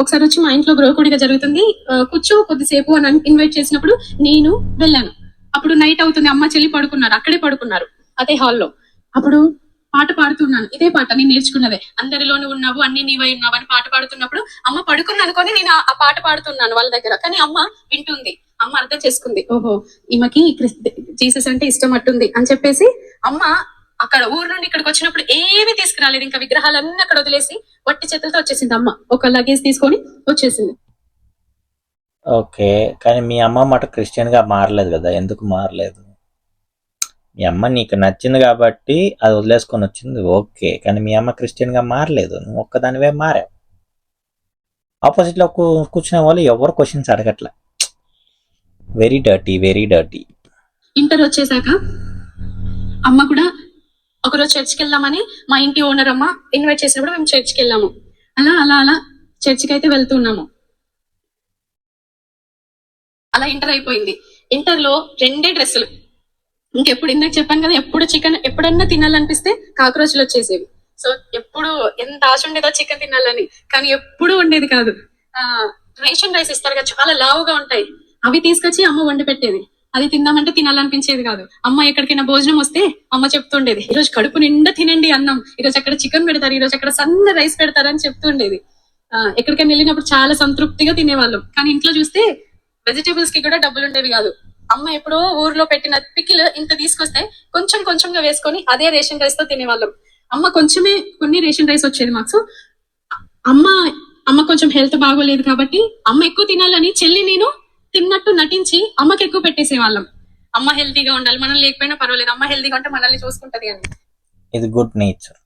ఒకసారి వచ్చి మా ఇంట్లో గృహకుడిగా జరుగుతుంది, కూర్చో కొద్దిసేపు అని ఇన్వైట్ చేసినప్పుడు నేను వెళ్ళాను. అప్పుడు నైట్ అవుతుంది, అమ్మ చెల్లి పడుకున్నారు, అక్కడే పడుకున్నారు అదే హాల్లో. అప్పుడు పాట పాడుతున్నాను, ఇదే పాట నేను నేర్చుకున్నదే, అందరిలోనూ ఉన్నావు అన్ని నీవై ఉన్నావు అని పాట పాడుతున్నప్పుడు అమ్మ పడుకుంది అనుకొని నేను ఆ పాట పాడుతున్నాను వాళ్ళ దగ్గర. కానీ అమ్మ వింటుంది, అమ్మ అర్థం చేసుకుంది, ఓహో ఈమెకి జీసస్ అంటే ఇష్టం అట్టుంది అని చెప్పేసి అమ్మ అక్కడ ఊరు నుండి ఇక్కడికి వచ్చినప్పుడు ఏమీ తీసుకురాలేదు, ఇంకా విగ్రహాలన్నీ అక్కడ వదిలేసి వట్టి చేతులతో వచ్చేసింది. అమ్మ ఒక లగేజ్ తీసుకొని వచ్చేసింది. ఓకే, కానీ మీ అమ్మ మాట క్రిస్టియన్ గా మారలేదు కదా, ఎందుకు మారలేదు? మీ అమ్మ నీకు నచ్చింది కాబట్టి అది వదిలేసుకొని వచ్చింది, ఓకే. కానీ మీ అమ్మ క్రిస్టియన్ గా మారలేదు, నువ్వు ఒక్కదానివే మారావు. ఆపోజిట్ లో కూర్చునే వాళ్ళు ఎవరు క్వశ్చన్స్ అడగట్లే. Very dirty, very dirty. Inter వచ్చేసాక అమ్మ కూడా ఒకరోజు చర్చికి వెళ్దామని మా ఇంటి ఓనర్ అమ్మ ఇన్వైట్ చేసినప్పుడు మేము చర్చికి వెళ్ళాము. అలా అలా అలా చర్చికి అయితే వెళ్తున్నాము. అలా ఇంటర్ అయిపోయింది. ఇంటర్ లో 2 డ్రెస్సులు. ఇంకెప్పుడు ఇందాక చెప్పాను కదా, ఎప్పుడు చికెన్ ఎప్పుడన్నా తినాలనిపిస్తే కాక్రోచ్లు వచ్చేసేవి. సో ఎప్పుడు ఎంత ఆశ ఉండేదో చికెన్ తినాలని, కానీ ఎప్పుడు ఉండేది కాదు. రేషన్ రైస్ ఇస్తారు కదా, చాలా లావుగా ఉంటాయి, అవి తీసుకొచ్చి అమ్మ వండి పెట్టేది. అది తిందామంటే తినాలనిపించేది కాదు. అమ్మ ఎక్కడికైనా భోజనం వస్తే అమ్మ చెప్తుండేది, ఈరోజు కడుపు నిండా తినండి అన్నం, ఈరోజు అక్కడ చికెన్ పెడతారు, ఈరోజు అక్కడ సన్న రైస్ పెడతారని చెప్తుండేది. ఎక్కడికైనా వెళ్ళినప్పుడు చాలా సంతృప్తిగా తినేవాళ్ళం. కానీ ఇంట్లో చూస్తే వెజిటేబుల్స్ కి కూడా డబ్బులు ఉండేవి కాదు. అమ్మ ఎప్పుడో ఊర్లో పెట్టిన పికిల్ ఇంత తీసుకొస్తే కొంచెం కొంచెంగా వేసుకొని అదే రేషన్ రైస్ తో తినేవాళ్ళం. అమ్మ కొంచెమే కొన్ని రేషన్ రైస్ వచ్చేది మాకు. అమ్మ అమ్మ కొంచెం హెల్త్ బాగోలేదు కాబట్టి అమ్మ ఎక్కువ తినాలని చెల్లి నేను తిన్నట్టు నటించి అమ్మకి ఎక్కువ పెట్టేసేవాళ్ళం. అమ్మ హెల్తీగా ఉండాలి, మనం లేకపోయినా పర్వాలేదు, అమ్మ హెల్తీగా ఉంటే మనల్ని చూసుకుంటది అని. ఇది good nature.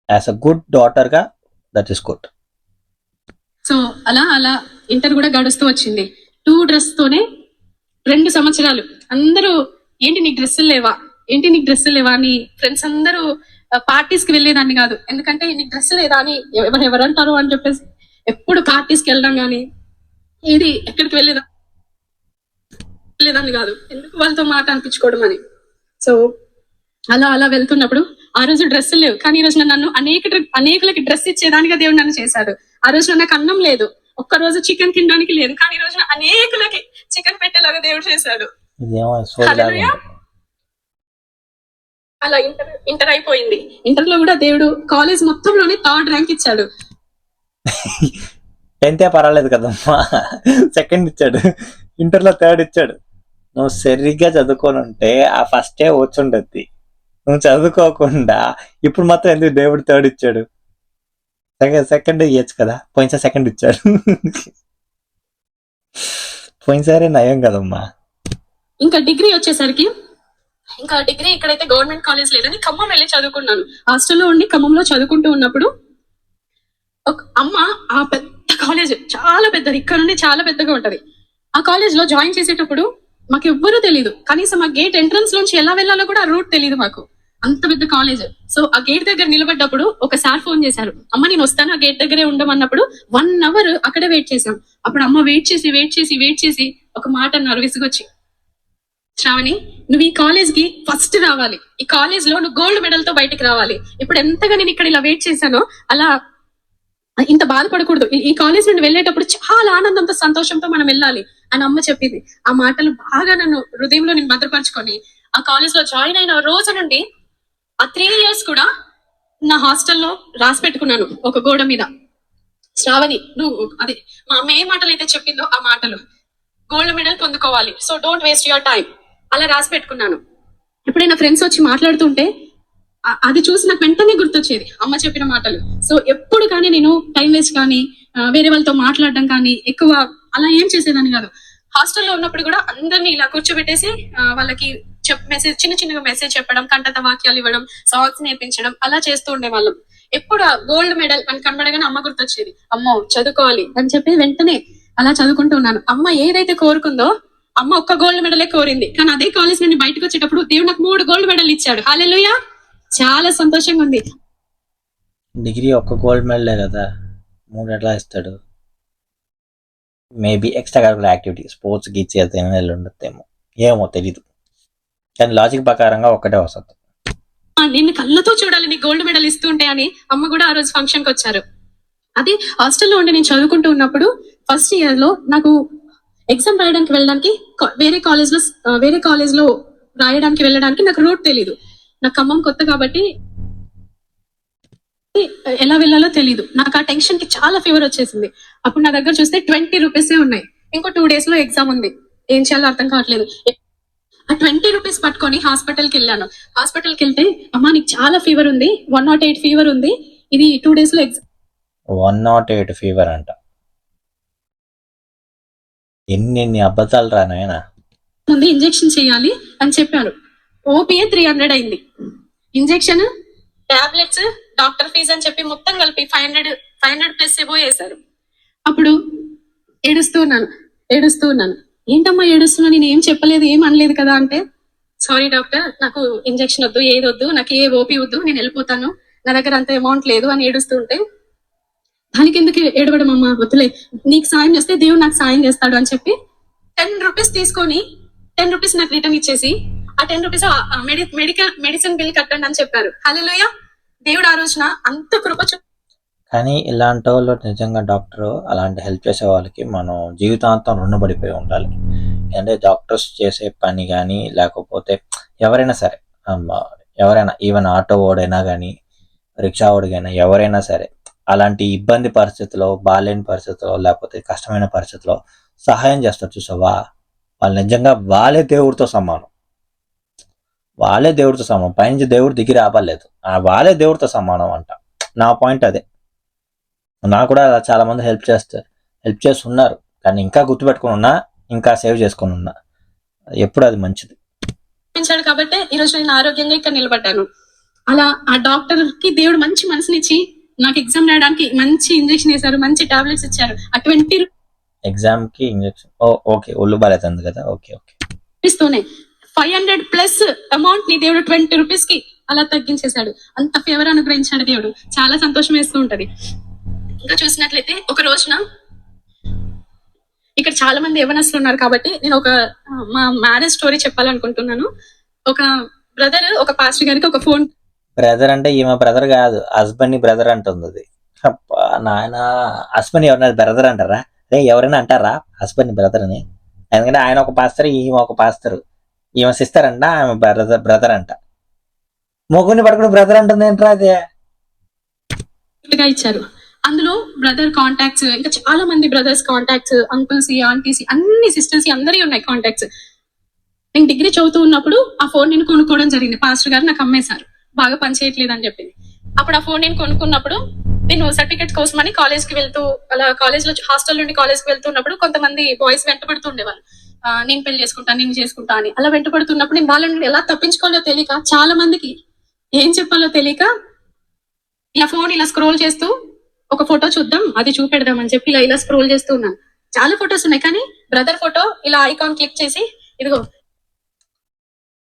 As a good daughter గా దట్ ఈస్ గుడ్. సో అలా అలా ఇంటర్ కూడా గడుస్తూ వచ్చింది. 2 డ్రెస్ తోనే 2 సంవత్సరాలు. అందరూ ఏంటి నీకు డ్రెస్సులు లేవా, ఏంటి నీకు డ్రెస్సులు లేవా అని ఫ్రెండ్స్ అందరూ పార్టీస్ కి వెళ్ళేదాన్ని కాదు. ఎందుకంటే నీకు డ్రెస్ లేదా అని ఎవరంటారు అని చెప్పేసి ఎప్పుడు పార్టీస్ కి వెళ్ళడం కానీ ఏది ఎక్కడికి వెళ్ళేదాన్ని కాదు, ఎందుకు వాళ్ళతో మాట అనిపించుకోవడం అని. సో అలా అలా వెళ్తున్నప్పుడు ఆ రోజు డ్రెస్సులు లేవు, కానీ ఈ రోజు నన్ను అనేకులకి డ్రెస్ ఇచ్చేదానిగా దేవుడు నన్ను చేశాడు. ఆ రోజు నాకు అన్నం లేదు, ఒక్క రోజు చికెన్ తినడానికి లేదు, కానీ ఈ రోజు అనేకులకి చికెన్ పెట్టేలాగా దేవుడు చేశాడు. హల్లెలూయా. అలా ఇంటర్ అయిపోయింది. ఇంటర్ లో కూడా దేవుడు కాలేజ్ మొత్తంలోనే 3rd ర్యాంక్ ఇచ్చాడు. 10th పర్వాలేదు కదమ్మా, 2nd ఇచ్చాడు, ఇంటర్ లో 3rd ఇచ్చాడు. నువ్వు సరిగ్గా చదువుకొని ఉంటే ఆ ఫస్టే వచ్చుండద్ది, నువ్వు చదువుకోకుండా ఇప్పుడు మాత్రం ఎందుకు దేవుడు 3rd ఇచ్చాడు? సెకండ్ ఇవ్వచ్చు కదా, పోయినసారి 2nd ఇచ్చాడు. పోయినసారే నయం కదమ్మా. ఇంకా డిగ్రీ వచ్చేసరికి ఇంకా డిగ్రీ ఇక్కడైతే గవర్నమెంట్ కాలేజ్ లేదని ఖమ్మం వెళ్ళి చదువుకున్నాను. హాస్టల్లో ఉండి ఖమ్మంలో చదువుకుంటూ ఉన్నప్పుడు ఒక అమ్మ ఆ పెద్ద కాలేజ్ చాలా పెద్దది, ఇక్కడ నుండి చాలా పెద్దగా ఉంటది. ఆ కాలేజ్ లో జాయిన్ చేసేటప్పుడు మాకు ఎవ్వరూ తెలియదు, కనీసం ఆ గేట్ ఎంట్రన్స్ లోంచి ఎలా వెళ్ళాలో కూడా ఆ రూట్ తెలియదు మాకు, అంత పెద్ద కాలేజ్. సో ఆ గేట్ దగ్గర నిలబడ్డప్పుడు ఒక సార్ ఫోన్ చేశారు, అమ్మ నేను వస్తాను ఆ గేట్ దగ్గరే ఉండమన్నప్పుడు 1 అవర్ అక్కడే వెయిట్ చేశాం. అప్పుడు అమ్మ వెయిట్ చేసి ఒక మాట అన్నారు విసుగొచ్చి, శ్రావణి నువ్వు ఈ కాలేజ్ కి ఫస్ట్ రావాలి, ఈ కాలేజ్ లో నువ్వు గోల్డ్ మెడల్ తో బయటికి రావాలి. ఇప్పుడు ఎంతగా నేను ఇక్కడ ఇలా వెయిట్ చేశానో అలా ఇంత బాధపడకూడదు, ఈ కాలేజ్ నుండి వెళ్ళేటప్పుడు చాలా ఆనందంతో సంతోషంతో మనం వెళ్ళాలి అని అమ్మ చెప్పింది. ఆ మాటలు బాగా నన్ను హృదయంలో నేను భద్రపరుచుకొని ఆ కాలేజ్ లో జాయిన్ అయిన రోజు నుండి ఆ 3 years కూడా నా హాస్టల్లో రాసి పెట్టుకున్నాను ఒక గోడ మీద, శ్రావణి నువ్వు అదే మా అమ్మ ఏ మాటలు అయితే చెప్పిందో ఆ మాటలు, గోల్డ్ మెడల్ పొందుకోవాలి, so don't waste your time, అలా రాసి పెట్టుకున్నాను. ఎప్పుడైనా ఫ్రెండ్స్ వచ్చి మాట్లాడుతుంటే అది చూసి నాకు వెంటనే గుర్తొచ్చేది అమ్మ చెప్పిన మాటలు. సో ఎప్పుడు కానీ నేను టైం వేస్ట్ కానీ వేరే వాళ్ళతో మాట్లాడడం కానీ ఎక్కువ అలా ఏం చేసేదాన్ని కాదు. హాస్టల్లో ఉన్నప్పుడు కూడా అందరినీ ఇలా కూర్చోబెట్టేసి వాళ్ళకి చిన్నగా మెసేజ్ చెప్పడం, కంటత వాక్యాలు ఇవ్వడం, సాంగ్స్ నేర్పించడం అలా చేస్తూ ఉండేవాళ్ళం. ఎప్పుడు గోల్డ్ మెడల్ అని కనబడగానే అమ్మ గుర్తొచ్చేది, అమ్మో చదువుకోవాలి అని చెప్పి వెంటనే అలా చదువుకుంటూ ఉన్నాను. అమ్మ ఏదైతే కోరుకుందో, అమ్మ ఒక్క గోల్డ్ మెడలే కోరింది, కానీ అదే కాలేజ్ నుండి బయటకు వచ్చేటప్పుడు దేవుడు నాకు 3 గోల్డ్ మెడల్ ఇచ్చాడు. హల్లెలూయా. చాలా సంతోషంగా ఉంది. డిగ్రీ ఒక్క గోల్డ్ మెడలే కదా, 3 ఎట్లా ఇస్తాడు? Maybe extra curricular activity, sports కి ఇచ్చేది ఉండొచ్చేమో, ఏమో తెలీదు. కానీ లాజిక్ ప్రకారంగా ఒక్కటే వస్తుంది. నిన్ను కళ్ళతో చూడాలి నీ గోల్డ్ మెడల్ ఇస్తుంటే అని అమ్మ కూడా ఆ రోజు ఫంక్షన్ కి వచ్చారు. అది హాస్టల్లో ఉండి నేను చదువుకుంటూ ఉన్నప్పుడు ఫస్ట్ ఇయర్ లో నాకు ఎగ్జామ్ రాయడానికి వెళ్ళడానికి వేరే కాలేజ్ లో రాయడానికి వెళ్ళడానికి నాకు రూట్ తెలీదు. నాకు ఖమ్మం కొత్త కాబట్టి ఎలా వెళ్ళాలో తెలీదు. నాకు ఆ టెన్షన్ కి చాలా ఫీవర్ వచ్చేసింది. అప్పుడు నా దగ్గర చూస్తే 20 రూపీసే ఉన్నాయి. ఇంకో 2 days లో ఎగ్జామ్ ఉంది. ఏం చేయాలో అర్థం కావట్లేదు. ఆ 20 రూపీస్ పట్టుకొని హాస్పిటల్కి వెళ్ళాను. హాస్పిటల్కి వెళ్తే అమ్మా నీకు చాలా ఫీవర్ ఉంది, 108 ఫీవర్ ఉంది, ఇది 2 days లో ఎగ్జామ్. 108 ఫీవర్ అంట. ఎన్ని అబద్ధాలు రా నాయనా. ముందు ఇంజెక్షన్ చేయాలి అని చెప్పారు. ఓపీఏ 300 అయింది. ఇంజెక్షన్, టాబ్లెట్స్, డాక్టర్ ఫీజు అని చెప్పి మొత్తం కలిపి 500 ప్లస్ ఏవో వేశారు. అప్పుడు ఏడుస్తూ ఉన్నాను. ఏంటమ్మా ఏడుస్తున్నా, నేను ఏం చెప్పలేదు, ఏం అనలేదు కదా అంటే, సారీ డాక్టర్, నాకు ఇంజెక్షన్ వద్దు, ఏది వద్దు, నాకు ఏ ఓపీ వద్దు, నేను వెళ్ళిపోతాను, నా దగ్గర అంత అమౌంట్ లేదు అని ఏడుస్తుంటే, దానికి ఎందుకు ఏడవడం అమ్మా, వద్దులే, నీకు సాయం చేస్తే దేవుడు నాకు సాయం చేస్తాడు అని చెప్పి 10 రూపీస్ తీసుకొని 10 రూపీస్ నాకు రిటర్న్ ఇచ్చేసి ఆ 10 రూపీస్ మెడిసిన్ బిల్ కట్టండి అని చెప్పారు. హల్లెలూయా. దేవుడు ఆ రోజున అంత కృప. కానీ ఇలాంటి వాళ్ళు నిజంగా డాక్టర్ అలాంటి హెల్ప్ చేసే వాళ్ళకి మనం జీవితాంతం రుణపడిపోయి ఉండాలి. అంటే డాక్టర్స్ చేసే పని కానీ, లేకపోతే ఎవరైనా సరే, ఎవరైనా ఈవెన్ ఆటో ఓడైనా కానీ, రిక్షా ఓడికైనా, ఎవరైనా సరే అలాంటి ఇబ్బంది పరిస్థితిలో, బాలేని పరిస్థితిలో, లేకపోతే కష్టమైన పరిస్థితిలో సహాయం చేస్తారు చూసావా, వాళ్ళు నిజంగా వాళ్ళే దేవుడితో సమానం. పైనుంచి దేవుడు దిగి రాబలేదు, వాళ్ళే దేవుడితో సమానం అంట. నా పాయింట్ అదే. నాకు కూడా చాలా మంది హెల్ప్ చేస్తున్నారు, కానీ ఇంకా గుర్తుపెట్టుకుని ఉన్నా, ఇంకా సేవ్ చేసుకుని ఉన్నా, ఎప్పుడు అది మంచిది కాబట్టి ఈరోజు నేను ఆరోగ్యంగా ఇక్కడ నిలబడ్డాను. అలా ఆ డాక్టర్ కి దేవుడు మంచి మనసునిచ్చి నాకు ఎగ్జామ్ రాయడానికి మంచి ఇంజెక్షన్ వేశారు, మంచి టాబ్లెట్స్ ఇచ్చారు. ఆ 20 ఎగ్జామ్ కి ఇంజెక్షన్, ఓకే, ఒళ్ళు బాలేతుంది కదా, ఓకే 500 ప్లస్ అమౌంట్ ని దేవుడు 20 రూపీస్ కి అలా తగ్గించేశాడు. అంత ఫేవర్ అనుగ్రహించాడు దేవుడు. చాలా సంతోషం వేస్తూ ఉంటది. ఇంకా చూసినట్లయితే ఒక రోజున ఇక్కడ చాలా మంది యవనస్తులు ఉన్నారు కాబట్టి నేను మా మ్యారేజ్ స్టోరీ చెప్పాలనుకుంటున్నాను. ఒక బ్రదర్ ఒక పాస్టర్ గారికి ఒక ఫోన్. బ్రదర్ అంటే ఈమె బ్రదర్ కాదు, హస్బెండ్ ని బ్రదర్ అంటుంది. నాయన, హస్బెండ్ ఎవరైనా బ్రదర్ అంటారా? ఎవరైనా అంటారా హస్బెండ్ ని బ్రదర్ అని? ఎందుకంటే ఆయన ఒక పాస్టర్, ఈమె ఒక పాస్టర్. ఈమె సిస్టర్ అంట, ఆమె బ్రదర్ అంట. మొగుడిని పడుకుని బ్రదర్ అంటుంది ఏంట్రా అదే ఇచ్చారు. అందులో బ్రదర్ కాంటాక్ట్స్, ఇంకా చాలా మంది బ్రదర్స్ కాంటాక్ట్స్, అంకుల్స్, ఆంటీస్, అన్ని సిస్టర్స్ అందరి ఉన్నాయి కాంటాక్ట్స్. నేను డిగ్రీ చదువుతూ ఉన్నప్పుడు ఆ ఫోన్ నేను కొనుక్కోవడం జరిగింది. పాస్టర్ గారు నాకు అమ్మేశారు, బాగా పనిచేయట్లేదు అని చెప్పింది. అప్పుడు ఆ ఫోన్ నేను కొనుక్కున్నప్పుడు నేను సర్టిఫికేట్ కోసం అని కాలేజ్ కి వెళ్తూ, అలా కాలేజ్ లో హాస్టల్ నుండి కాలేజ్ కి వెళ్తున్నప్పుడు కొంతమంది బాయ్స్ వెంటబడుతూ ఉండేవాళ్ళు. నేను పెళ్లి చేసుకుంటా అని. అలా వెంటబడుతున్నప్పుడు నేను వాళ్ళని ఎలా తప్పించుకోవాలో తెలియక, చాలా మందికి ఏం చెప్పాలో తెలియక, ఇలా ఫోన్ ఇలా స్క్రోల్ చేస్తూ ఒక ఫోటో చూద్దాం, అది చూపెడదాం అని చెప్పి ఇలా స్క్రోల్ చేస్తూ ఉన్నాను. చాలా ఫొటోస్ ఉన్నాయి, కానీ బ్రదర్ ఫోటో ఇలా ఐకాన్ క్లిక్ చేసి, ఇదిగో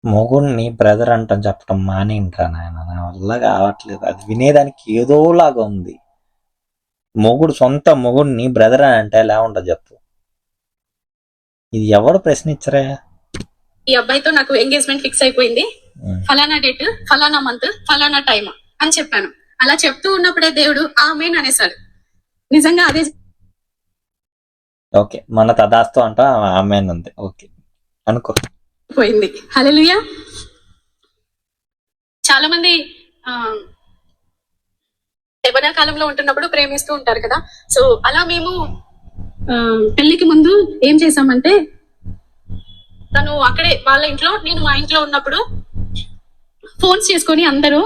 మొగుడిని బ్రదర్ అంటని చెప్పడం మానేంట్రా నాయన, నా వల్ల కావట్లేదు. అది వినేదానికి ఏదోలాగా ఉంది. సొంత మొగుడిని బ్రదర్ అని అంటే ఎలా ఉంటుంది చెప్పు? ఇది ఎవరు ప్రశ్నించరా? ఈ అబ్బాయితో నాకు ఎంగేజ్మెంట్ ఫిక్స్ అయిపోయింది, ఫలానా డేట్, ఫలానా మంత్, ఫలానా టైం అని చెప్పాను. అలా చెప్తూ ఉన్నప్పుడే దేవుడు ఆమేన్ అనేసాడు. నిజంగా అదే ఓకే, మన తదాస్తు అంట ఆమేన్ ఉంది, ఓకే అనుకో పోయింది. హల్లెలూయా. చాలా మంది యవ్వన కాలంలో ఉంటున్నప్పుడు ప్రేమిస్తూ ఉంటారు కదా. సో అలా మేము పెళ్లికి ముందు ఏం చేసామంటే, తను అక్కడే వాళ్ళ ఇంట్లో, నేను మా ఇంట్లో ఉన్నప్పుడు ఫోన్స్ చేసుకొని అందరూ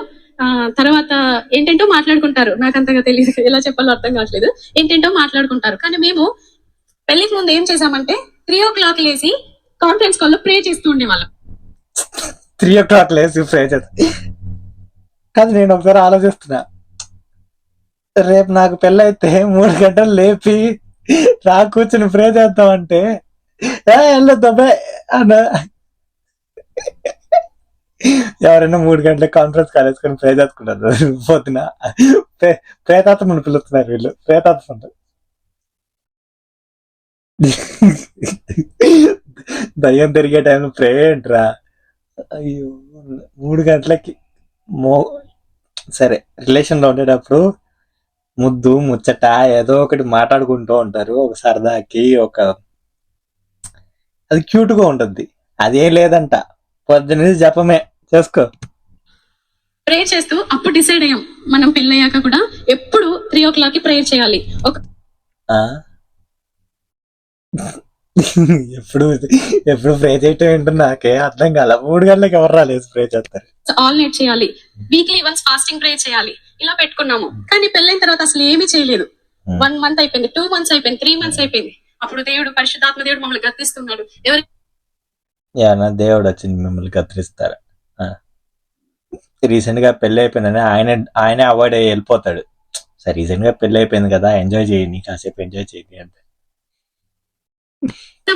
తర్వాత ఏంటంటో మాట్లాడుకుంటారు. నాకు అంతగా తెలియదు, ఎలా చెప్పాలో అర్థం కావట్లేదు. ఏంటంటో మాట్లాడుకుంటారు. కానీ మేము పెళ్లికి ముందు ఏం చేసామంటే 3 o'clock లేసి కాన్ఫరెన్స్ కాల్ లో ప్రే చేస్తూ ఉండేవాళ్ళం. 3 o'clock లేసి ప్రే చేస్తా. కానీ నేను ఒకసారి ఆలోచిస్తున్నా, రేపు నాకు పెళ్ళైతే 3 గంటలు లేపి రా కూర్చుని ప్రే చేద్దామంటే వెళ్ళొద్దామే అన్న. ఎవరైనా 3 గంటలకు కాన్ఫరెన్స్ కాల్ వేసుకొని ప్రే చేసుకుంటారు పొద్దున. ప్రేతాత్మను పిలుస్తున్నారు వీళ్ళు, ప్రేతాత్మ. దయ్యం తిరిగే టైంలో ప్రే ఏంట్రా? అయ్యో, 3 గంటలకి మో సరే, రిలేషన్ లో ఉండేటప్పుడు ముద్దు ముచ్చట ఏదో ఒకటి మాట్లాడుకుంటూ ఉంటారు, ఒక సరదాకి, అది క్యూట్ గా ఉంటుంది. అదేం లేదంట, పొద్దున్న జపమే చేసుకో. ప్రే చేస్తూ అప్పుడు డిసైడ్ అయ్యాం, మనం పెళ్ళయ్యాక కూడా ఎప్పుడు 3 o'clock ప్రేయర్ చేయాలి. ఎప్పుడు ఎప్పుడు ప్రే చేయటం ఏంటో నాకే అర్థం కాల. 3 గంటలకు ఎవరు రాలేదు ప్రే చేస్తారు. ఆల్ నైట్ చేయాలి, వీక్లీ వన్స్ ఫాస్టింగ్ ప్రే చేయాలి, ఇలా పెట్టుకున్నాము. కానీ పెళ్ళైన తర్వాత అసలు ఏమీ చేయలేదు. 1 month అయిపోయింది, 2 months అయిపోయింది, 3 months అయిపోయింది. అప్పుడు దేవుడు, పరిశుద్ధాత్మ దేవుడు మమ్మల్ని గద్దిస్తున్నాడు. దేవుడు వచ్చి మిమ్మల్ని గద్దిస్తారా? రీసెంట్ గా పెళ్లి అయిపోయిందని ఆయనే అవాయిడ్ అయ్యి వెళ్ళిపోతాడు. సరే, రీసెంట్ గా పెళ్లి అయిపోయింది కదా, ఎంజాయ్ చేయండి, కాసేపు ఎంజాయ్ చేయండి అంటే.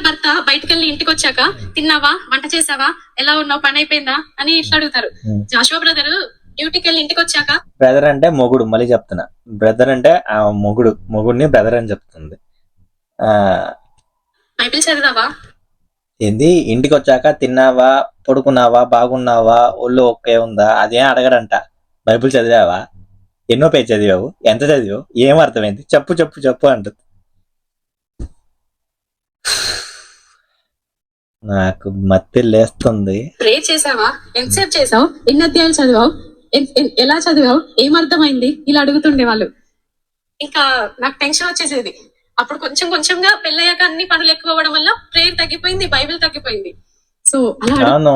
భర్త బయటకు వెళ్ళి ఇంటికి వచ్చాక తిన్నావా, వంట చేసావా, ఎలా ఉన్నావు, పని అయిపోయిందా అని ఇట్లా అడుగుతారు. జాషువా బ్రదర్ డ్యూటీకి వెళ్ళి ఇంటికి వచ్చాక, బ్రదర్ అంటే మొగుడు, మళ్ళీ చెప్తున్నా, బ్రదర్ అంటే ఆ మొగుడిని బ్రదర్ అని చెప్తుంది. బైబిల్ చదివావా, ఏంది ఇంటికి వచ్చాక తిన్నావా, పడుకున్నావా, బాగున్నావా, ఒళ్ళు ఒకే ఉందా, అదేం అడగడంట. బైబిల్ చదివావా, ఎన్నో పేజ్ చదివావు, ఎంత చదివావు, ఏం అర్థమైంది, చెప్పు చెప్పు చెప్పు అంటుంది. నాకు మత్తి లేస్తుంది. ప్రే చేసావా, ఎంతసేపు చేసావు, ఎన్ని అధ్యాయాలు చదివావు, ఎలా చదివావు, ఏమర్థమైంది, ఇలా అడుగుతుండే వాళ్ళు. ఇంకా నాకు టెన్షన్ వచ్చేసేది. అప్పుడు కొంచెం కొంచెంగా పెళ్ళయ్యాక అన్ని పనులు ఎక్కువ అవ్వడం వల్ల ప్రేయర్ తగ్గిపోయింది, బైబిల్ తగ్గిపోయింది. సో అవును,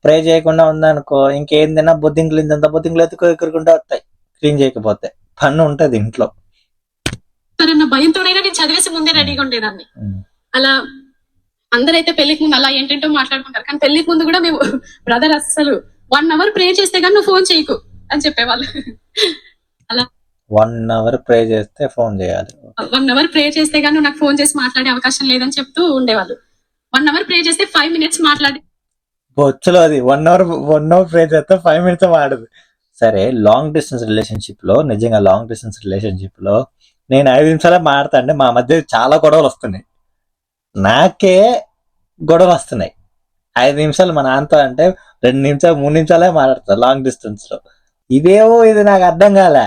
ప్రే చేయకుండా ఉందనుకో, ఇంకేందైనా బొద్దింకులు ఇంత బొద్దింకులు ఎత్తుకుంటూ వస్తాయి క్లీన్ చేయకపోతే. పన్ను ఉంటది ఇంట్లో. భయంతోనైనా నేను చదివేసి ముందే రెడీగా ఉండేదాన్ని. అలా అందరైతే పెళ్లికి ముందు అలా ఏంటంటో మాట్లాడుకుంటారు, కానీ పెళ్లికి ముందు కూడా మేము బ్రదర్ అస్సలు 1 hour ప్రే చేస్తే కానీ నువ్వు ఫోన్ చేయకు అని చెప్పేవాళ్ళు. అలా 1 hour ప్రే చేస్తే ఫోన్ చేయాలి, 1 hour ప్రే చేస్తే కానీ నాకు ఫోన్ చేసి మాట్లాడే అవకాశం లేదని చెప్తూ ఉండేవాళ్ళు. 1 hour ప్రే చేస్తే 5 minutes మాట్లాడి బొచ్చులో అది 1 hour ప్రే చేస్తే 5 minutes మాడదు. సరే, లాంగ్ డిస్టెన్స్ రిలేషన్షిప్ లో, నిజంగా లాంగ్ డిస్టెన్స్ రిలేషన్షిప్ లో నేను 5 నిమిషాలే మాడతా అంటే మా మధ్య చాలా గొడవలు వస్తున్నాయి. నాకే గొడవలు వస్తున్నాయి. 5 నిమిషాలు మా నాన్నతో అంటే 2 నిమిషాలు 3 నిమిషాలే మాట్లాడతా లాంగ్ డిస్టెన్స్ లో. ఇదేమో ఇది నాకు అర్థం కాలే.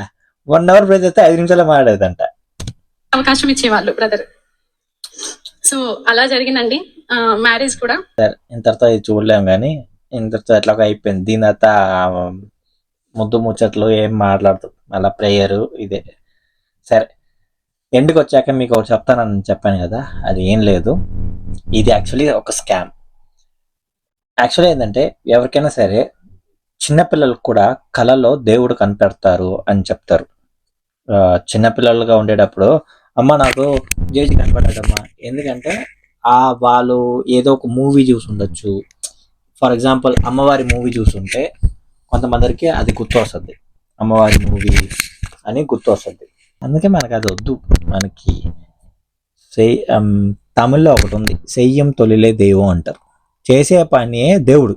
1 hour ప్రే చేస్తే 5 నిమిషాలే మాట్లాడేదంట. అవకాశం ఇచ్చేవాళ్ళు బ్రదర్. సో అలా జరిగిందండి మ్యారేజ్ కూడా. సరే, ఇంతటితో ఇది చూడలేము కానీ ఇంతటితో ఎట్లాగో అయిపోయింది. దీని తర్వాత ముద్దు ముచ్చట్లు ఏం మాట్లాడుతూ అలా ప్రేయరు ఇదే. సరే, ఎండ్కి వచ్చాక మీకు ఒకటి చెప్తానని చెప్పాను కదా, అది ఏం లేదు. ఇది యాక్చువల్లీ ఒక స్కామ్. యాక్చువల్లీ ఏంటంటే, ఎవరికైనా సరే చిన్నపిల్లలకు కూడా కళలో దేవుడు కనిపెడతారు అని చెప్తారు. చిన్నపిల్లలుగా ఉండేటప్పుడు అమ్మ నాకు జేజీ కనపడ్డాడమ్మా, ఎందుకంటే వాళ్ళు ఏదో ఒక మూవీ చూసి ఉండొచ్చు. ఫర్ ఎగ్జాంపుల్ అమ్మవారి మూవీ చూసుంటే కొంతమందికి అది గుర్తు వస్తుంది, అమ్మవారి మూవీ అని గుర్తు వస్తుంది. అందుకే మనకు అది వద్దు. మనకి తమిళ్లో ఒకటి ఉంది, సెయ్యం తొలిలే దైవం అంటారు. చేసే పనియే దేవుడు.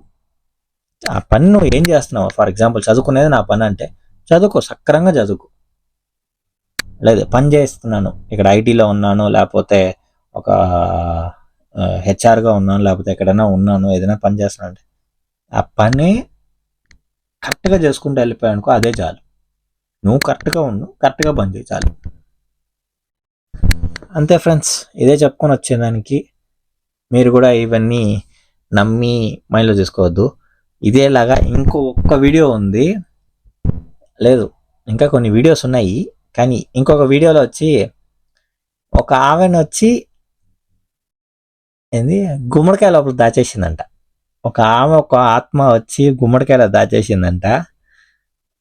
ఆ పని నువ్వు ఏం చేస్తున్నావు, ఫర్ ఎగ్జాంపుల్ చదువుకునేది నా పని అంటే చదువుకో, సక్రంగా చదువుకో. లేదు, పని చేస్తున్నాను, ఇక్కడ ఐటీలో ఉన్నాను, లేకపోతే ఒక హెచ్ఆర్గా ఉన్నాను, లేకపోతే ఎక్కడైనా ఉన్నాను, ఏదైనా పని చేస్తున్నాను అంటే ఆ పని కరెక్ట్గా చేసుకుంటూ వెళ్ళిపోయానుకో, అదే చాలు. నువ్వు కరెక్ట్గా ఉండు, కరెక్ట్గా పని చేయి, చాలు. అంతే ఫ్రెండ్స్, ఇదే చెప్పుకొని వచ్చేదానికి. మీరు కూడా ఇవన్నీ నమ్మి మైండ్లో చేసుకోవద్దు. ఇదేలాగా ఒక్క వీడియో ఉంది, లేదు ఇంకా కొన్ని వీడియోస్ ఉన్నాయి, కానీ ఇంకొక వీడియోలో వచ్చి ఒక ఆమెను వచ్చి గుమ్మడికాయ లోపల దాచేసిందంట. ఒక ఆత్మ వచ్చి గుమ్మడికాయలో దాచేసిందంట.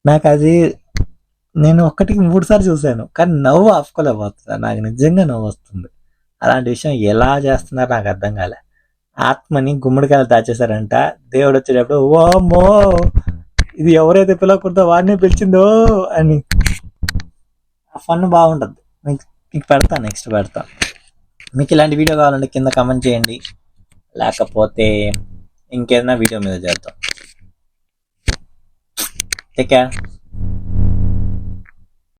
నాకు అది నేను 1కి 3 సార్లు చూశాను, కానీ నవ్వు ఆపుకోలేకపోతున్నా. నాకు నిజంగా నవ్వు వస్తుంది. అలాంటి విషయం ఎలా చేస్తున్నారో నాకు అర్థం కాలే. ఆత్మని గుమ్మడికాయలు దాచేశారంట. దేవుడు వచ్చేటప్పుడు ఓ అమ్మో, ఇది ఎవరైతే పిలవకూడదో వాడినే పిలిచిందో అని. ఆ ఫన్ బాగుంటుంది. మీకు పెడతాను, నెక్స్ట్ పెడతాను. మీకు ఇలాంటి వీడియో కావాలంటే కింద కామెంట్ చేయండి, లేకపోతే ఇంకేదైనా వీడియో మీద చేద్దాం. Take care.